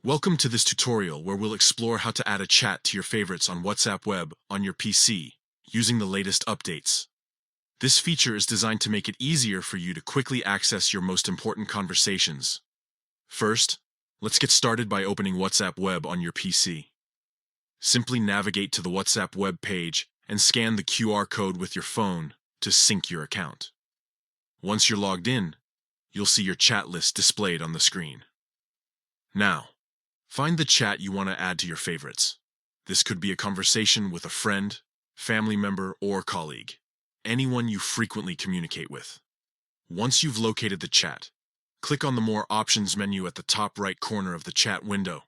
Welcome to this tutorial where we'll explore how to add a chat to your favorites on WhatsApp Web on your PC using the latest updates. This feature is designed to make it easier for you to quickly access your most important conversations. First, let's get started by opening WhatsApp Web on your PC. Simply navigate to the WhatsApp Web page and scan the QR code with your phone to sync your account. Once you're logged in, you'll see your chat list displayed on the screen. Now, find the chat you want to add to your favorites. This could be a conversation with a friend, family member, or colleague, anyone you frequently communicate with. Once you've located the chat, click on the More Options menu at the top right corner of the chat window.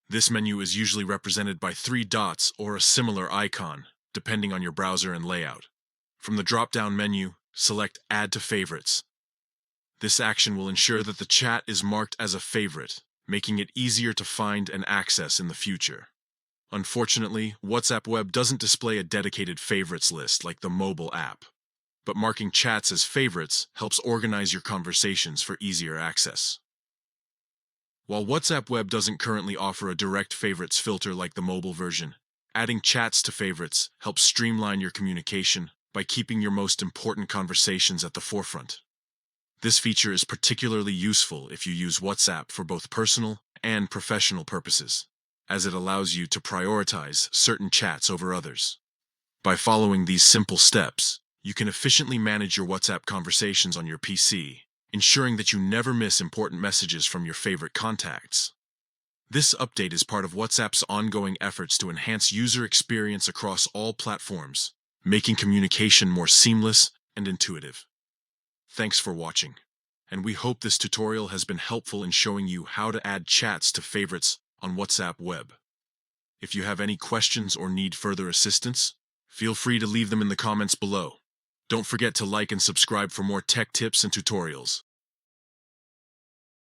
This menu is usually represented by 3 dots or a similar icon, depending on your browser and layout. From the drop-down menu, select Add to Favorites. This action will ensure that the chat is marked as a favorite, making it easier to find and access in the future. Unfortunately, WhatsApp Web doesn't display a dedicated favorites list like the mobile app, but marking chats as favorites helps organize your conversations for easier access. While WhatsApp Web doesn't currently offer a direct favorites filter like the mobile version, adding chats to favorites helps streamline your communication by keeping your most important conversations at the forefront. This feature is particularly useful if you use WhatsApp for both personal and professional purposes, as it allows you to prioritize certain chats over others. By following these simple steps, you can efficiently manage your WhatsApp conversations on your PC, ensuring that you never miss important messages from your favorite contacts. This update is part of WhatsApp's ongoing efforts to enhance user experience across all platforms, making communication more seamless and intuitive. Thanks for watching, and we hope this tutorial has been helpful in showing you how to add chats to favorites on WhatsApp Web. If you have any questions or need further assistance, feel free to leave them in the comments below. Don't forget to like and subscribe for more tech tips and tutorials.